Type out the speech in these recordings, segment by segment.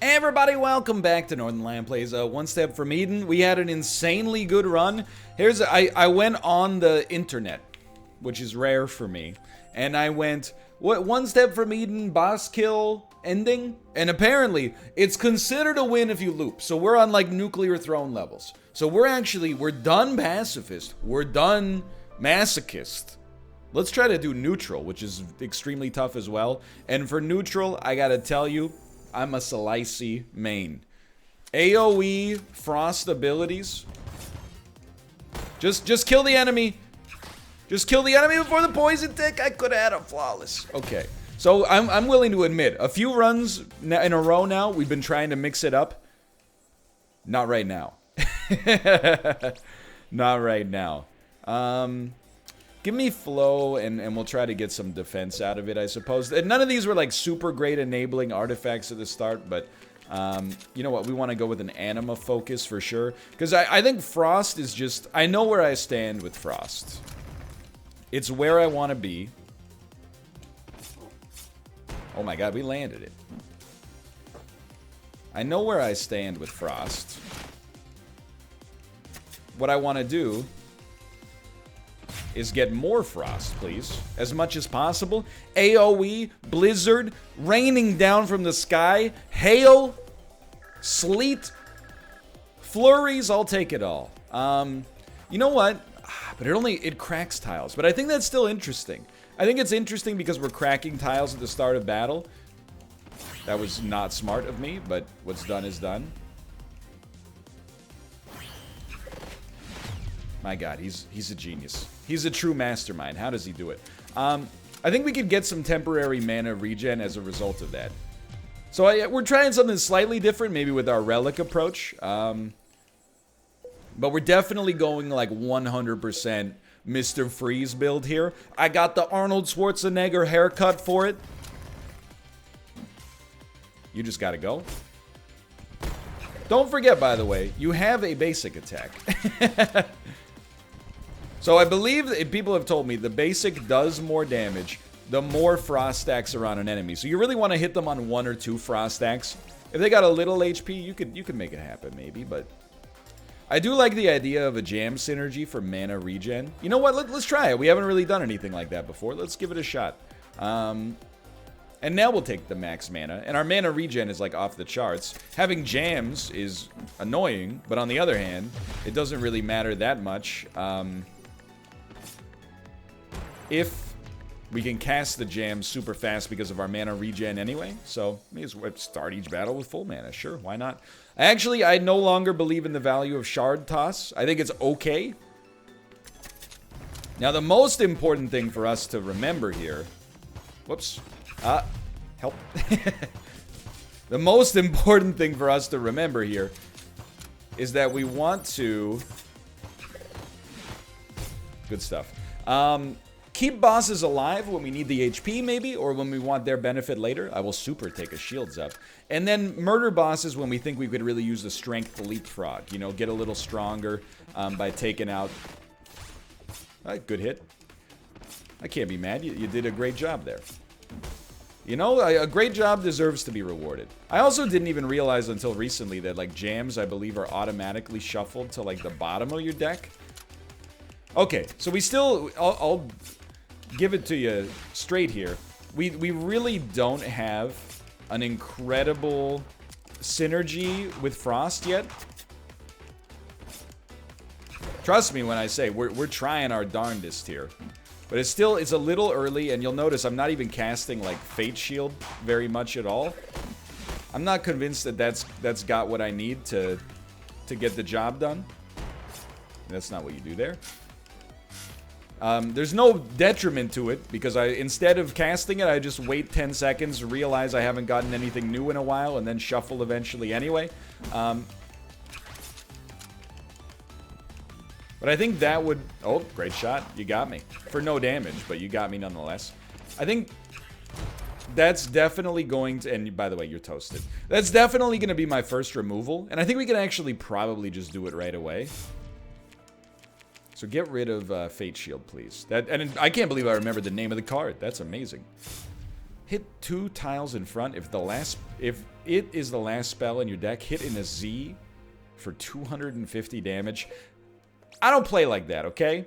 Everybody, welcome back to Northernlion Plays One Step from Eden. We had an insanely good run. I went on the internet, which is rare for me, and I went, what, One Step from Eden boss kill ending? And apparently, it's considered a win if you loop. So we're on like nuclear throne levels. So we're done pacifist. We're done masochist. Let's try to do neutral, which is extremely tough as well. And for neutral, I gotta tell you, I'm a Slicey main. AoE frost abilities. Just kill the enemy. Just kill the enemy before the poison tick. I could have had a flawless. Okay. So I'm willing to admit, a few runs in a row now, we've been trying to mix it up. Not right now. Not right now. Give me flow, and we'll try to get some defense out of it, I suppose. And none of these were, like, super great enabling artifacts at the start, but, you know what? We want to go with an anima focus for sure. Because I think Frost is just... I know where I stand with Frost. It's where I want to be. Oh my god, we landed it. I know where I stand with Frost. What I want to do is get more frost, please. As much as possible. AoE, blizzard, raining down from the sky, hail, sleet, flurries, I'll take it all. You know what? But it cracks tiles. But I think that's still interesting. I think it's interesting because we're cracking tiles at the start of battle. That was not smart of me, but what's done is done. My god, he's a genius. He's a true mastermind. How does he do it? I think we could get some temporary mana regen as a result of that. So we're trying something slightly different, maybe with our relic approach. But we're definitely going like 100% Mr. Freeze build here. I got the Arnold Schwarzenegger haircut for it. You just gotta go. Don't forget, by the way, you have a basic attack. So I believe that people have told me the basic does more damage the more frost stacks are on an enemy. So you really want to hit them on 1 or 2 frost stacks. If they got a little HP, you could make it happen maybe, but I do like the idea of a jam synergy for mana regen. You know what? Let's try it. We haven't really done anything like that before. Let's give it a shot. And now we'll take the max mana. And our mana regen is like off the charts. Having jams is annoying, but on the other hand, it doesn't really matter that much. If we can cast the jam super fast because of our mana regen anyway. So, may as well start each battle with full mana. Sure, why not? Actually, I no longer believe in the value of shard toss. I think it's okay. Now, the most important thing for us to remember here... Whoops. Help. The most important thing for us to remember here is that we want to... Good stuff. Keep bosses alive when we need the HP, maybe, or when we want their benefit later. I will super take a shields up. And then murder bosses when we think we could really use the strength leapfrog. You know, get a little stronger by taking out... Alright, good hit. I can't be mad. You did a great job there. You know, a great job deserves to be rewarded. I also didn't even realize until recently that, like, jams, I believe, are automatically shuffled to, like, the bottom of your deck. Okay, so we still... I'll give it to you straight here. We really don't have an incredible synergy with Frost yet. Trust me when I say we're trying our darndest here. But it's a little early, and you'll notice I'm not even casting like Fate Shield very much at all. I'm not convinced that that's got what I need to get the job done. That's not what you do there. There's no detriment to it, because instead of casting it, I just wait 10 seconds, realize I haven't gotten anything new in a while, and then shuffle eventually anyway. But I think that would... Oh, great shot. You got me. For no damage, but you got me nonetheless. I think that's definitely going to... And by the way, you're toasted. That's definitely going to be my first removal, and I think we can actually probably just do it right away. So get rid of Fate Shield, please. And I can't believe I remembered the name of the card. That's amazing. Hit 2 tiles in front. If it is the last spell in your deck, hit in a Z for 250 damage. I don't play like that, okay?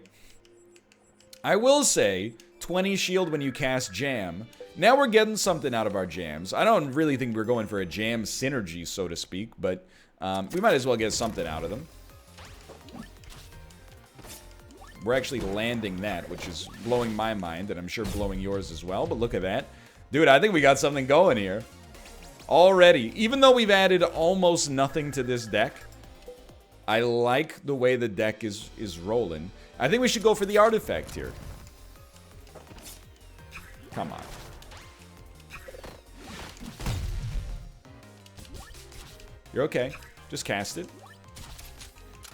I will say 20 shield when you cast Jam. Now we're getting something out of our jams. I don't really think we're going for a jam synergy, so to speak, but we might as well get something out of them. We're actually landing that, which is blowing my mind, and I'm sure blowing yours as well, but look at that. Dude, I think we got something going here. Already. Even though we've added almost nothing to this deck, I like the way the deck is rolling. I think we should go for the artifact here. Come on. You're okay. Just cast it.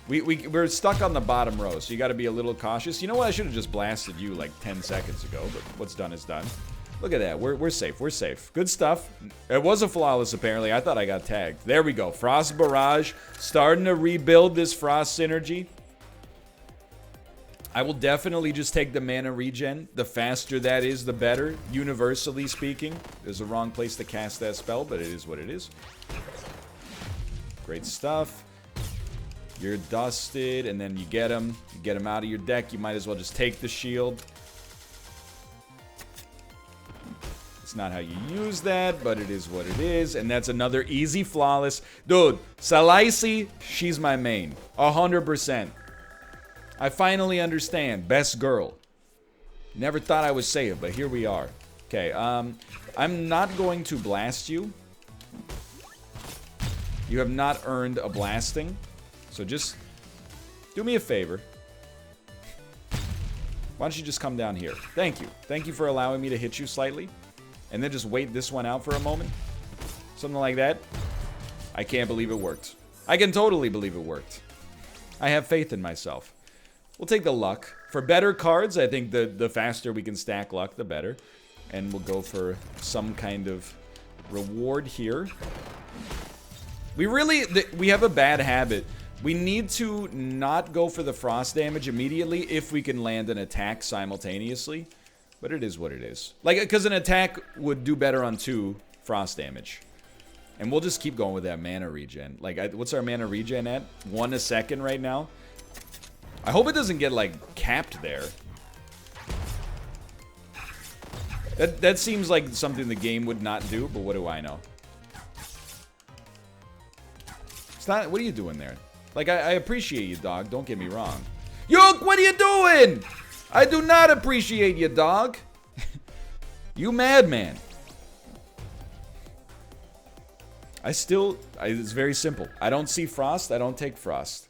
We're stuck on the bottom row, so you got to be a little cautious. You know what? I should have just blasted you like 10 seconds ago, but what's done is done. Look at that. We're safe. We're safe. Good stuff. It was a flawless, apparently. I thought I got tagged. There we go. Frost Barrage. Starting to rebuild this Frost synergy. I will definitely just take the mana regen. The faster that is, the better. Universally speaking. There's a wrong place to cast that spell, but it is what it is. Great stuff. You're dusted, and then you get him. You get him out of your deck. You might as well just take the shield. It's not how you use that, but it is what it is. And that's another easy flawless. Dude, Salaisi, she's my main. 100%. I finally understand. Best girl. Never thought I would say it, but here we are. Okay, I'm not going to blast you. You have not earned a blasting. So just do me a favor. Why don't you just come down here? Thank you. Thank you for allowing me to hit you slightly. And then just wait this one out for a moment. Something like that. I can't believe it worked. I can totally believe it worked. I have faith in myself. We'll take the luck. For better cards, I think the faster we can stack luck, the better. And we'll go for some kind of reward here. We have a bad habit. We need to not go for the frost damage immediately if we can land an attack simultaneously. But it is what it is. Like, because an attack would do better on 2 frost damage. And we'll just keep going with that mana regen. Like, what's our mana regen at? 1 a second right now. I hope it doesn't get, like, capped there. That seems like something the game would not do, but what do I know? It's not... What are you doing there? Like, I appreciate you, dog. Don't get me wrong. Yoke, what are you doing? I do not appreciate you, dog. You madman. It's very simple. I don't see frost. I don't take frost.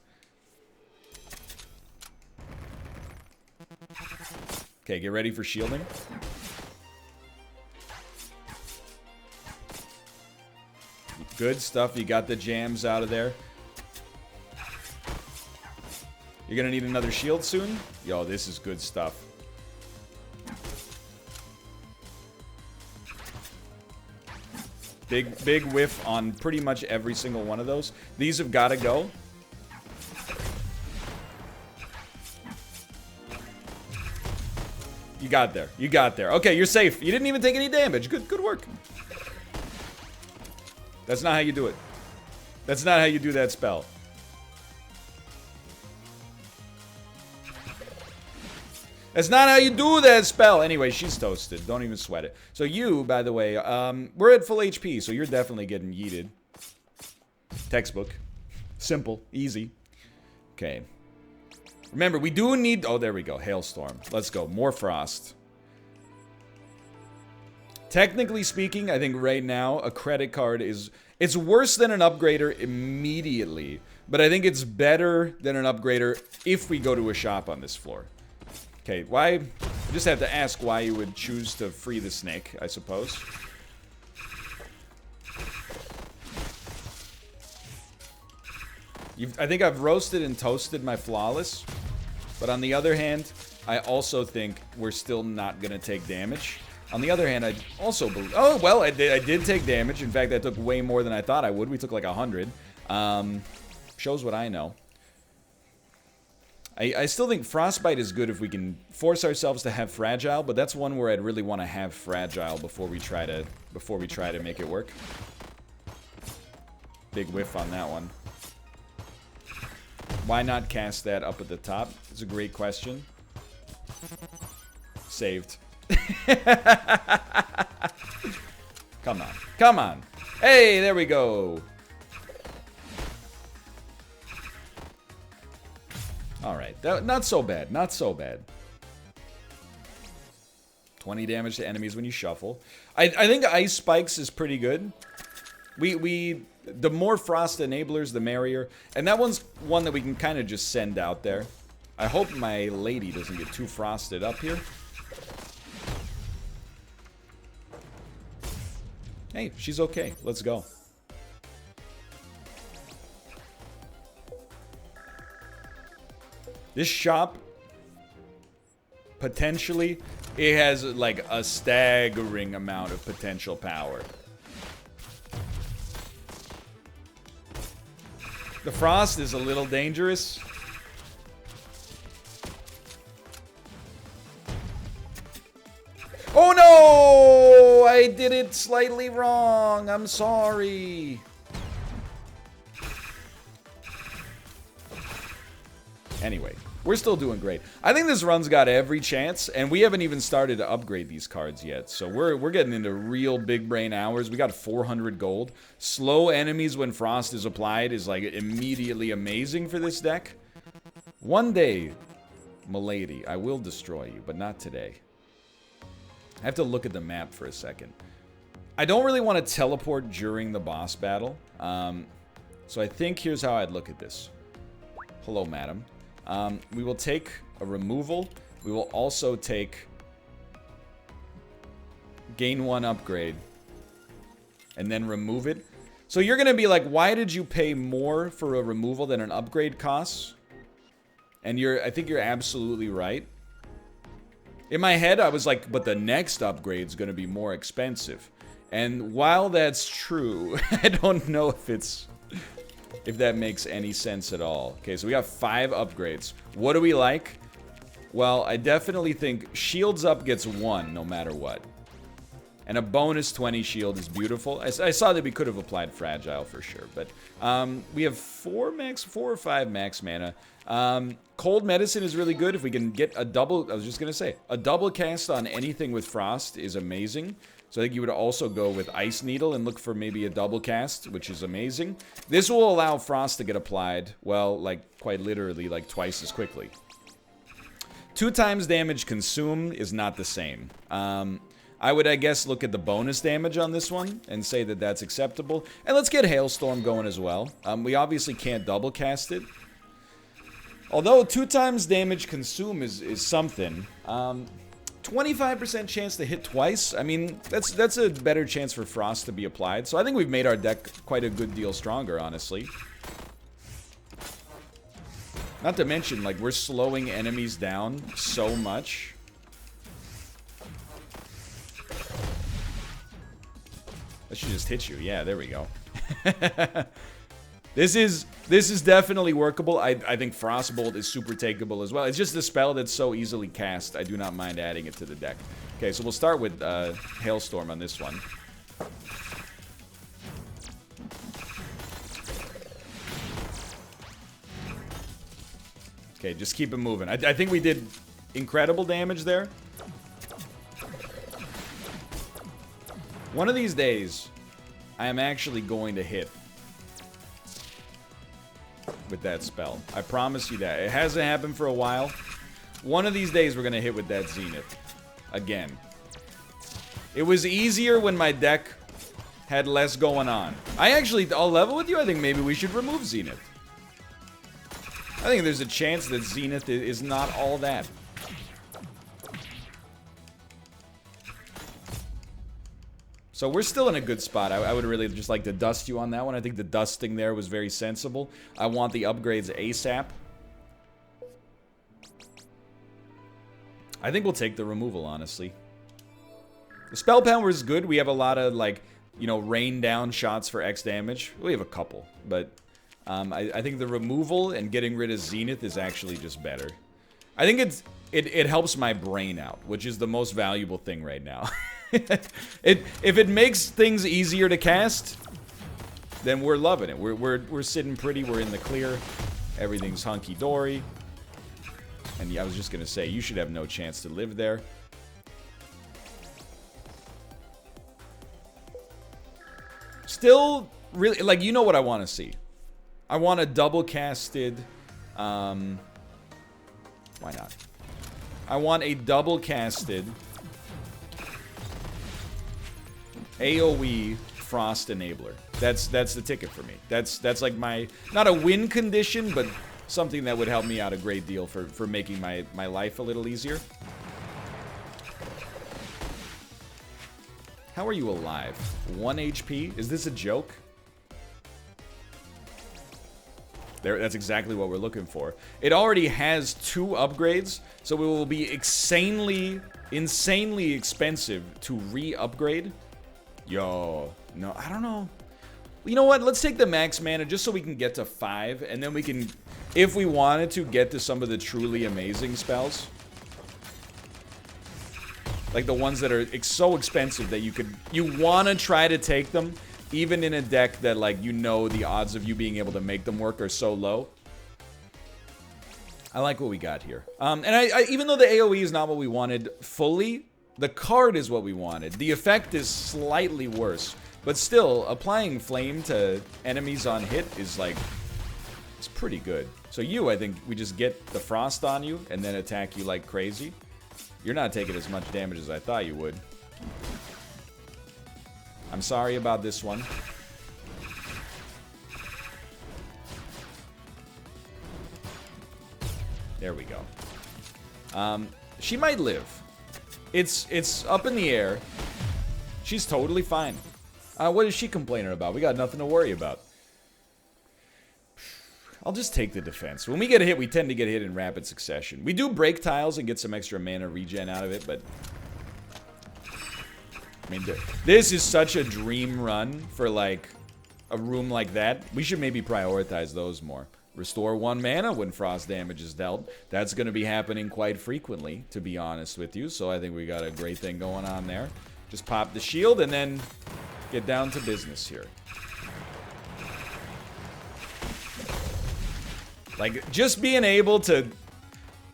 Okay, get ready for shielding. Good stuff. You got the jams out of there. You're gonna need another shield soon? Yo, this is good stuff. Big whiff on pretty much every single one of those. These have got to go. You got there. You got there. Okay, you're safe. You didn't even take any damage. Good work. That's not how you do it. That's not how you do that spell. That's not how you do that spell. Anyway, she's toasted. Don't even sweat it. So you, by the way, we're at full HP, so you're definitely getting yeeted. Textbook. Simple. Easy. Okay. Remember, we do need... Oh, there we go. Hailstorm. Let's go. More frost. Technically speaking, I think right now, a credit card is... It's worse than an upgrader immediately, but I think it's better than an upgrader if we go to a shop on this floor. Okay, why... I just have to ask why you would choose to free the snake, I suppose. I think I've roasted and toasted my flawless. But on the other hand, I also think we're still not going to take damage. On the other hand, I also believe... Oh, well, I did take damage. In fact, I took way more than I thought I would. We took like 100. Shows what I know. I still think Frostbite is good if we can force ourselves to have Fragile, but that's one where I'd really want to have Fragile before we try to make it work. Big whiff on that one. Why not cast that up at the top? It's a great question. Saved. Come on. Come on. Hey, there we go. Alright, not so bad, not so bad. 20 damage to enemies when you shuffle. I think Ice Spikes is pretty good. The more Frost Enablers, the merrier. And that one's one that we can kind of just send out there. I hope my lady doesn't get too frosted up here. Hey, she's okay. Let's go. This shop, potentially, it has like a staggering amount of potential power. The frost is a little dangerous. Oh no! I did it slightly wrong. I'm sorry. Anyway, we're still doing great. I think this run's got every chance, and we haven't even started to upgrade these cards yet. So we're getting into real big brain hours. We got 400 gold. Slow enemies when frost is applied is like immediately amazing for this deck. One day, milady, I will destroy you, but not today. I have to look at the map for a second. I don't really want to teleport during the boss battle. So I think here's how I'd look at this. Hello, madam. We will take a removal. We will also take gain 1 upgrade and then remove it. So you're going to be like, why did you pay more for a removal than an upgrade costs? And I think you're absolutely right. In my head, I was like, but the next upgrade's going to be more expensive. And while that's true, I don't know if that makes any sense at all. Okay, so we got 5 upgrades. What do we like? Well, I definitely think Shields Up gets 1 no matter what. And a bonus 20 shield is beautiful. I saw that we could have applied Fragile for sure. But we have 4 or 5 max mana. Cold Medicine is really good. If we can get a double... I was just going to say, a double cast on anything with Frost is amazing. So I think you would also go with Ice Needle and look for maybe a double cast, which is amazing. This will allow Frost to get applied, well, like, quite literally, like, twice as quickly. 2 times damage consumed is not the same. I would, I guess, look at the bonus damage on this one and say that that's acceptable. And let's get Hailstorm going as well. We obviously can't double cast it. Although 2 times damage consume is something. 25% chance to hit twice. I mean, that's a better chance for Frost to be applied. So I think we've made our deck quite a good deal stronger, honestly. Not to mention, like, we're slowing enemies down so much. That should just hit you. Yeah, there we go. This is definitely workable. I think Frostbolt is super takeable as well. It's just a spell that's so easily cast. I do not mind adding it to the deck. Okay, so we'll start with Hailstorm on this one. Okay, just keep it moving. I think we did incredible damage there. One of these days, I am actually going to hit with that spell. I promise you that. It hasn't happened for a while. One of these days, we're going to hit with that Zenith. Again. It was easier when my deck had less going on. I'll level with you. I think maybe we should remove Zenith. I think there's a chance that Zenith is not all that. So we're still in a good spot. I would really just like to dust you on that one. I think the dusting there was very sensible. I want the upgrades ASAP. I think we'll take the removal, honestly. The spell power is good. We have a lot of, like, you know, rain down shots for X damage. We have a couple, but I think the removal and getting rid of Zenith is actually just better. I think it helps my brain out, which is the most valuable thing right now. If it makes things easier to cast, then we're loving it. We're sitting pretty. We're in the clear. Everything's hunky-dory. And yeah, I was just gonna say, you should have no chance to live there. Still, really, like, you know what I want to see. I want a double-casted, why not? I want a double-casted AoE Frost Enabler. That's the ticket for me. That's like my, not a win condition, but something that would help me out a great deal for making my life a little easier. How are you alive? 1 HP? Is this a joke? There, that's exactly what we're looking for. It already has 2 upgrades, so it will be insanely expensive to re-upgrade. Yo, no, I don't know. You know what? Let's take the max mana just so we can get to 5, and then we can, if we wanted to, get to some of the truly amazing spells. Like the ones that are so expensive that you want to try to take them, even in a deck that, like, you know the odds of you being able to make them work are so low. I like what we got here. And I even though the AoE is not what we wanted fully, the card is what we wanted. The effect is slightly worse. But still, applying flame to enemies on hit is, like, it's pretty good. So you, I think, we just get the frost on you and then attack you like crazy. You're not taking as much damage as I thought you would. I'm sorry about this one. There we go. She might live. It's up in the air. She's totally fine. What is she complaining about? We got nothing to worry about. I'll just take the defense. When we get hit, we tend to get hit in rapid succession. We do break tiles and get some extra mana regen out of it, but... I mean, this is such a dream run for, like, a room like that. We should maybe prioritize those more. Restore 1 mana when frost damage is dealt. That's going to be happening quite frequently, to be honest with you. So I think we got a great thing going on there. Just pop the shield and then get down to business here. Like, just being able to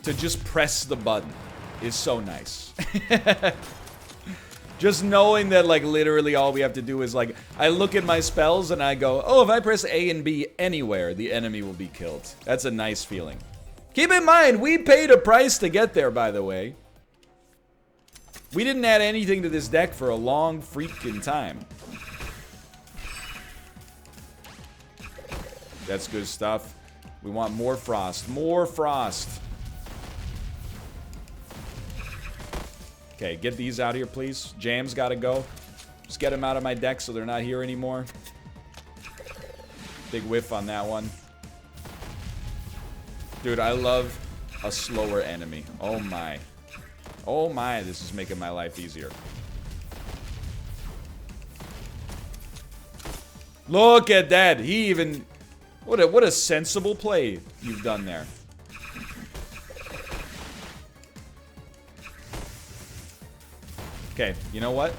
just press the button is so nice. Just knowing that, like, literally all we have to do is, like, I look at my spells and I go, oh, if I press A and B anywhere, the enemy will be killed. That's a nice feeling. Keep in mind, we paid a price to get there, by the way. We didn't add anything to this deck for a long freaking time. That's good stuff. We want more frost. More frost. Okay, get these out here, please. Jam's gotta go. Just get them out of my deck so they're not here anymore. Big whiff on that one. Dude, I love a slower enemy. Oh my. Oh my, this is making my life easier. Look at that. He even... What a sensible play you've done there. Okay, you know what?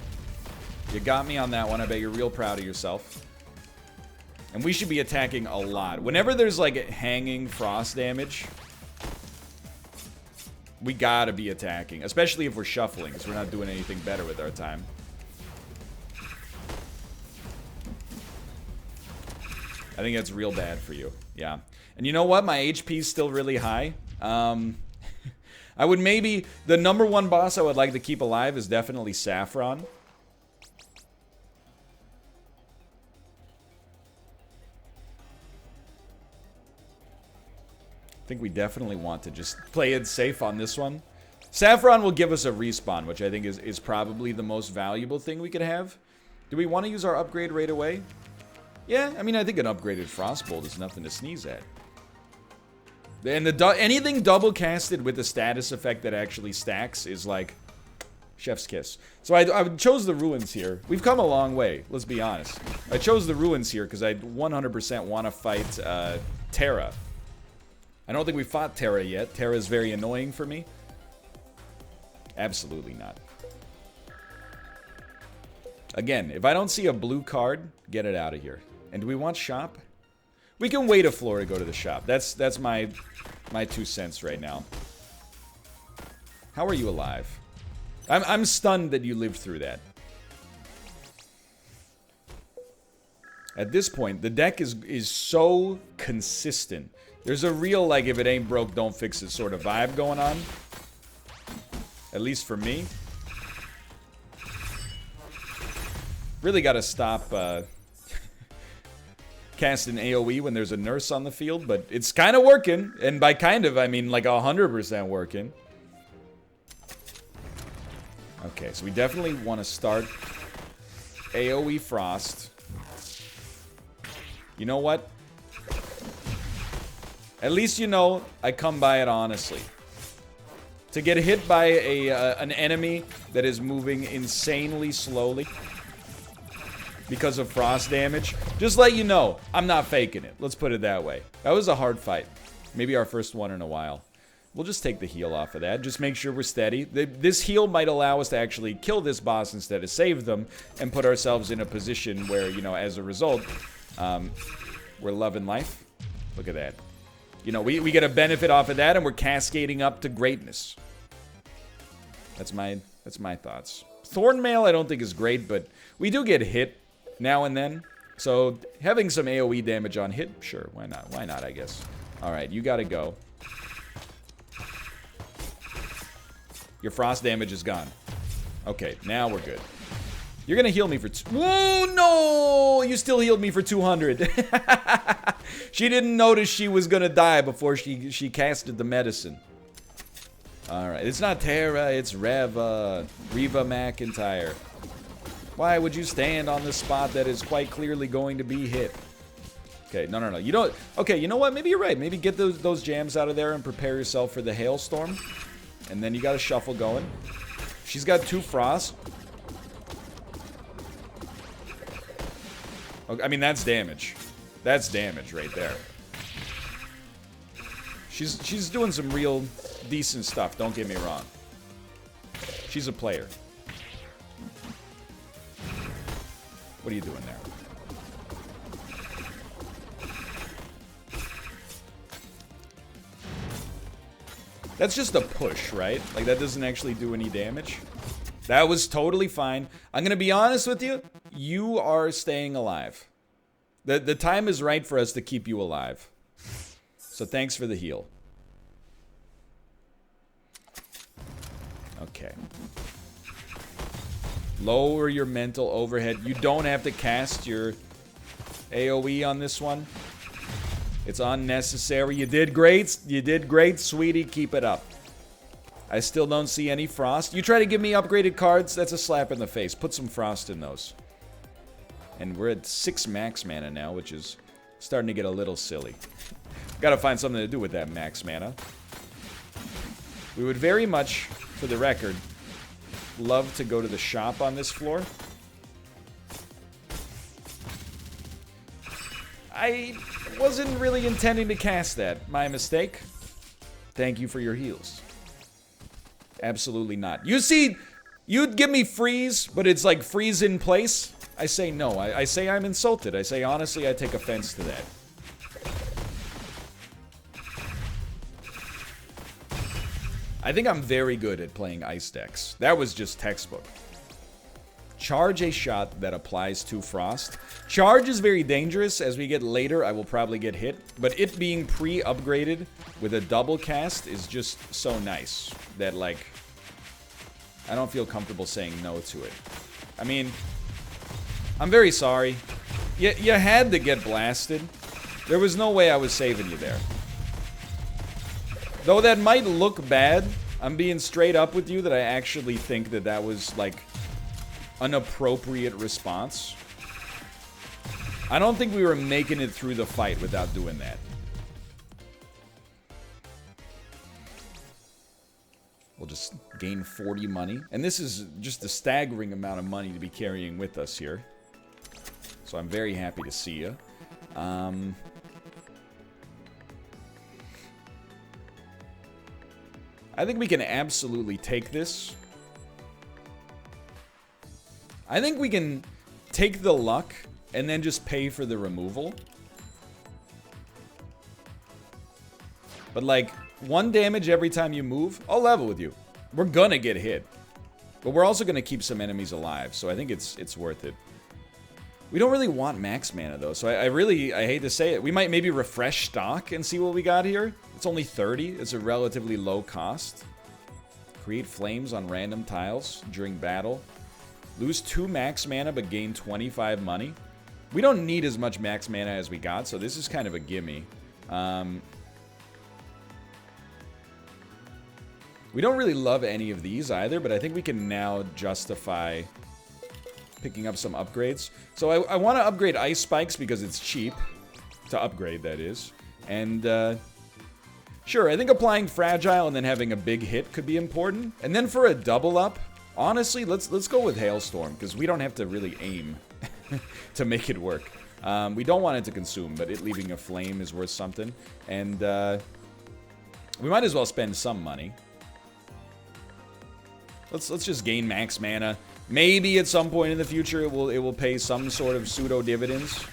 You got me on that one. I bet you're real proud of yourself. And we should be attacking a lot. Whenever there's, like, hanging frost damage, we gotta be attacking. Especially if we're shuffling, because we're not doing anything better with our time. I think that's real bad for you. Yeah. And you know what? My HP's still really high. I would maybe... The #1 boss I would like to keep alive is definitely Saffron. I think we definitely want to just play it safe on this one. Saffron will give us a respawn, which I think is probably the most valuable thing we could have. Do we want to use our upgrade right away? Yeah, I mean, I think an upgraded Frostbolt is nothing to sneeze at. And anything double casted with a status effect that actually stacks is, like, Chef's kiss. So I chose the ruins here. We've come a long way, let's be honest. I chose the ruins here because I 100% want to fight Terra. I don't think we fought Terra yet. Terra is very annoying for me. Absolutely not. Again, if I don't see a blue card, get it out of here. And do we want shop? We can wait a floor to go to the shop. That's my 2 cents right now. How are you alive? I'm stunned that you lived through that. At this point, the deck is so consistent. There's a real, like, if it ain't broke, don't fix it sort of vibe going on. At least for me. Really gotta stop casting AoE when there's a nurse on the field, but it's kind of working. And by kind of, I mean like 100% working. Okay, so we definitely want to start AoE Frost. You know what? At least you know I come by it honestly. To get hit by an enemy that is moving insanely slowly because of frost damage, just let you know, I'm not faking it. Let's put it that way. That was a hard fight. Maybe our first one in a while. We'll just take the heal off of that. Just make sure we're steady. This heal might allow us to actually kill this boss instead of save them and put ourselves in a position where, you know, as a result, we're loving life. Look at that. You know, we get a benefit off of that and we're cascading up to greatness. That's my thoughts. Thornmail I don't think is great, but we do get hit now and then. So having some AoE damage on hit, sure, why not? Why not, I guess. Alright, you gotta go. Your frost damage is gone. Okay, now we're good. You're gonna heal me for whoa, no! You still healed me for 200. She didn't notice she was gonna die before she casted the medicine. Alright, it's not Terra, it's Reva McIntyre. Why would you stand on the spot that is quite clearly going to be hit? Okay, no. You don't. Okay, you know what? Maybe you're right. Maybe get those jams out of there and prepare yourself for the hailstorm. And then you got a shuffle going. She's got 2 frost. Okay, I mean, that's damage. That's damage right there. She's doing some real decent stuff, don't get me wrong. She's a player. What are you doing there? That's just a push, right? Like, that doesn't actually do any damage. That was totally fine. I'm gonna be honest with you. You are staying alive. The time is right for us to keep you alive. So thanks for the heal. Okay. Lower your mental overhead. You don't have to cast your AoE on this one. It's unnecessary. You did great. You did great, sweetie. Keep it up. I still don't see any frost. You try to give me upgraded cards, that's a slap in the face. Put some frost in those. And we're at 6 max mana now, which is starting to get a little silly. Gotta find something to do with that max mana. We would very much, for the record, love to go to the shop on this floor. I wasn't really intending to cast that. My mistake. Thank you for your heals. Absolutely not. You see, you'd give me freeze, but it's like freeze in place. I say no. I say I'm insulted. I say, honestly, I take offense to that. I think I'm very good at playing ice decks. That was just textbook. Charge a shot that applies to frost. Charge is very dangerous. As we get later, I will probably get hit. But it being pre-upgraded with a double cast is just so nice that, like, I don't feel comfortable saying no to it. I mean, I'm very sorry. You had to get blasted. There was no way I was saving you there. Though that might look bad, I'm being straight up with you that I actually think that that was, like, an appropriate response. I don't think we were making it through the fight without doing that. We'll just gain 40 money. And this is just a staggering amount of money to be carrying with us here. So I'm very happy to see you. I think we can absolutely take this. I think we can take the luck and then just pay for the removal. But like, 1 damage every time you move, I'll level with you. We're gonna get hit. But we're also gonna keep some enemies alive, so I think it's worth it. We don't really want max mana though, so I hate to say it. We might maybe refresh stock and see what we got here. It's only 30, it's a relatively low cost. Create flames on random tiles during battle. Lose 2 max mana but gain 25 money. We don't need as much max mana as we got, so this is kind of a gimme. We don't really love any of these either, but I think we can now justify picking up some upgrades. So I want to upgrade Ice Spikes because it's cheap to upgrade, that is. And sure, I think applying Fragile and then having a big hit could be important. And then for a double up, honestly, let's go with Hailstorm because we don't have to really aim to make it work. We don't want it to consume, but it leaving a flame is worth something. And we might as well spend some money. Let's just gain max mana. Maybe at some point in the future it will pay some sort of pseudo dividends.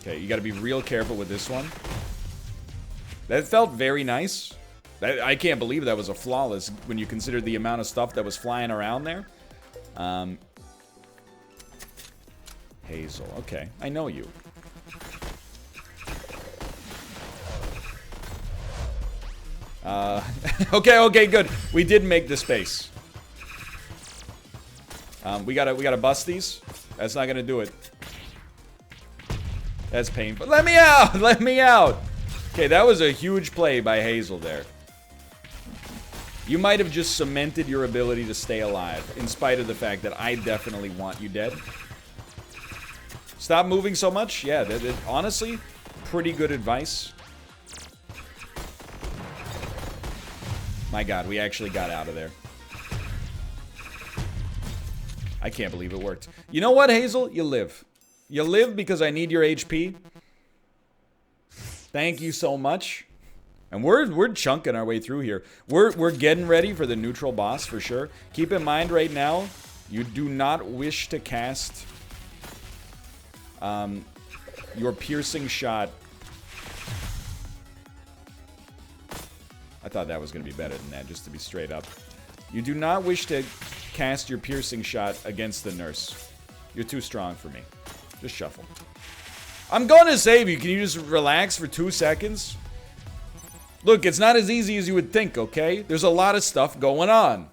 Okay, you got to be real careful with this one. That felt very nice. I can't believe that was a flawless when you consider the amount of stuff that was flying around there. Hazel. Okay, I know you. Okay, good. We did make the space. We gotta bust these. That's not gonna do it. That's painful. Let me out! Let me out! Okay, that was a huge play by Hazel there. You might have just cemented your ability to stay alive, in spite of the fact that I definitely want you dead. Stop moving so much? Yeah, honestly, pretty good advice. My god, we actually got out of there. I can't believe it worked. You know what, Hazel? You live. You live because I need your HP. Thank you so much. And we're chunking our way through here. We're getting ready for the neutral boss for sure. Keep in mind right now, you do not wish to cast your piercing shot. I thought that was going to be better than that, just to be straight up. You do not wish to cast your piercing shot against the nurse. You're too strong for me. Just shuffle. I'm going to save you. Can you just relax for 2 seconds? Look, it's not as easy as you would think, okay? There's a lot of stuff going on.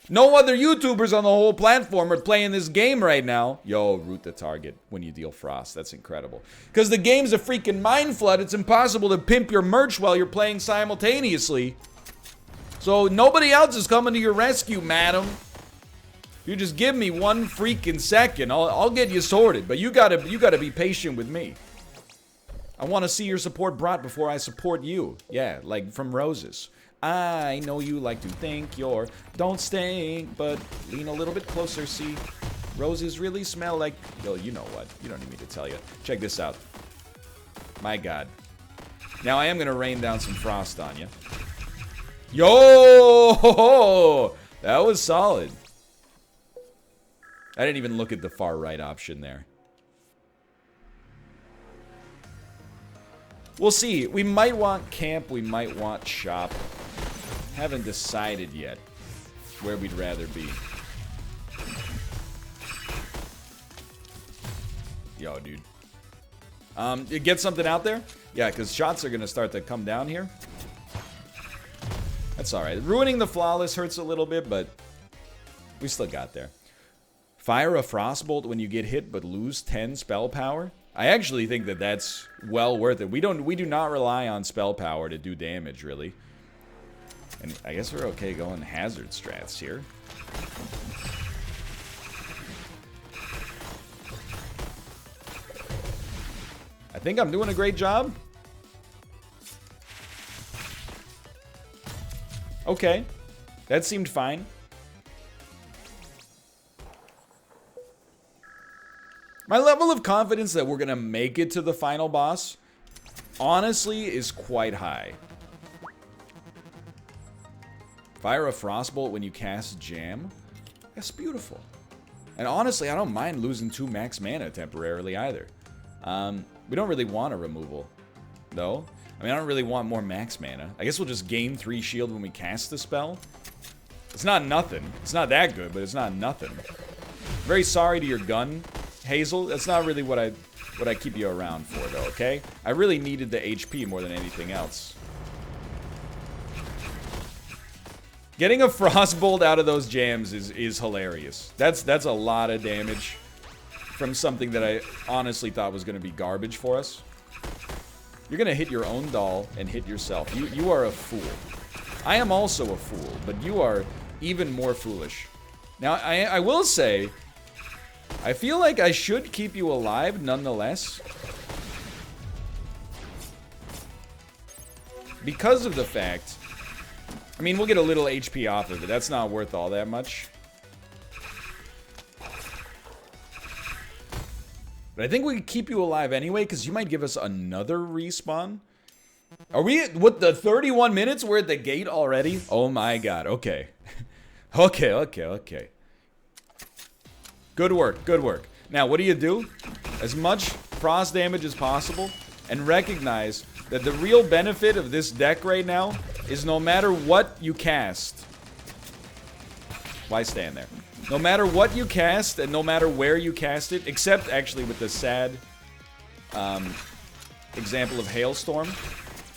No other YouTubers on the whole platform are playing this game right now. Yo, root the target when you deal frost. That's incredible. Because the game's a freaking mind flood. It's impossible to pimp your merch while you're playing simultaneously. So nobody else is coming to your rescue, madam. You just give me 1 freaking second. I'll get you sorted. But you gotta be patient with me. I want to see your support brought before I support you. Yeah, like from Roses. I know you like to think you're don't stink, but lean a little bit closer, see? Roses really smell like... Yo, you know what? You don't need me to tell you. Check this out. My god. Now, I am going to rain down some frost on you. Yo! That was solid. I didn't even look at the far right option there. We'll see. We might want camp. We might want shop. Haven't decided yet where we'd rather be. Yo, dude. You get something out there? Yeah, because shots are going to start to come down here. That's alright. Ruining the flawless hurts a little bit, but we still got there. Fire a frostbolt when you get hit but lose 10 spell power. I actually think that that's well worth it. We do not rely on spell power to do damage, really. And I guess we're okay going hazard strats here. I think I'm doing a great job. Okay. That seemed fine. My level of confidence that we're going to make it to the final boss, honestly, is quite high. Fire a frostbolt when you cast Jam? That's beautiful. And honestly, I don't mind losing 2 max mana temporarily either. We don't really want a removal, though. I mean, I don't really want more max mana. I guess we'll just gain 3 shield when we cast the spell. It's not nothing. It's not that good, but it's not nothing. Very sorry to your gun, Hazel. That's not really what I keep you around for, though, okay? I really needed the HP more than anything else. Getting a frostbolt out of those jams is hilarious. That's a lot of damage from something that I honestly thought was going to be garbage for us. You're going to hit your own doll and hit yourself. You are a fool. I am also a fool, but you are even more foolish. Now, I will say, I feel like I should keep you alive nonetheless. Because of the fact... I mean, we'll get a little HP off of it. That's not worth all that much. But I think we could keep you alive anyway, because you might give us another respawn. Are we, with the 31 minutes, we're at the gate already? Oh my god, okay. Okay. Good work, good work. Now, what do? As much frost damage as possible, and recognize that the real benefit of this deck right now is no matter what you cast. Why stand there? No matter what you cast, and no matter where you cast it, except actually with the sad example of Hailstorm,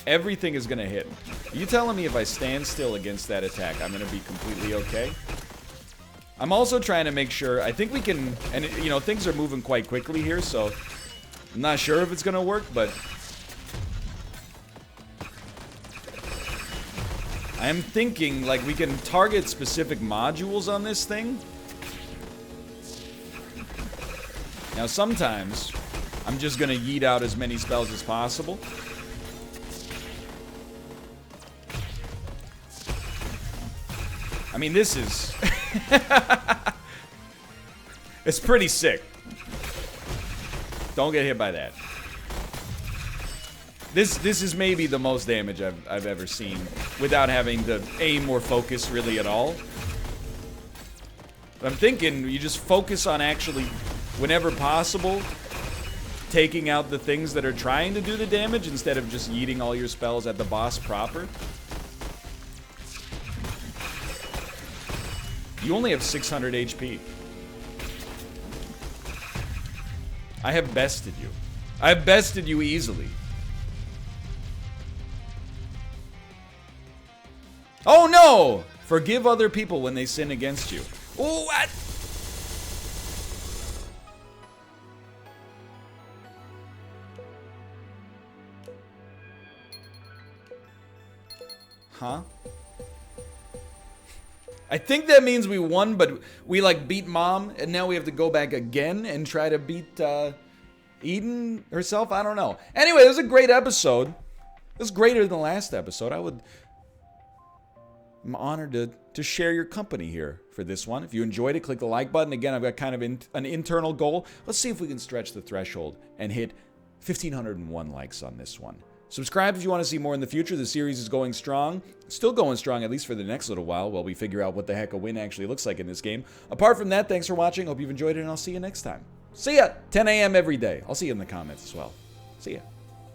everything is going to hit. Are you telling me if I stand still against that attack, I'm going to be completely okay? I'm also trying to make sure, I think we can, and you know, things are moving quite quickly here, so I'm not sure if it's going to work, but I am thinking, like, we can target specific modules on this thing. Now, sometimes, I'm just gonna yeet out as many spells as possible. I mean, this is... it's pretty sick. Don't get hit by that. This is maybe the most damage I've ever seen without having to aim or focus really at all. But I'm thinking you just focus on actually, whenever possible, taking out the things that are trying to do the damage instead of just yeeting all your spells at the boss proper. You only have 600 HP. I have bested you. I have bested you easily. Oh no! Forgive other people when they sin against you. Oh, what? Huh? I think that means we won, but we like beat Mom, and now we have to go back again and try to beat Eden herself? I don't know. Anyway, it was a great episode. It was greater than the last episode. I'm honored to share your company here for this one. If you enjoyed it, click the like button. Again, I've got kind of an internal goal. Let's see if we can stretch the threshold and hit 1,501 likes on this one. Subscribe if you want to see more in the future. The series is going strong. Still going strong, at least for the next little while we figure out what the heck a win actually looks like in this game. Apart from that, thanks for watching. Hope you've enjoyed it, and I'll see you next time. See ya! 10 a.m. every day. I'll see you in the comments as well. See ya.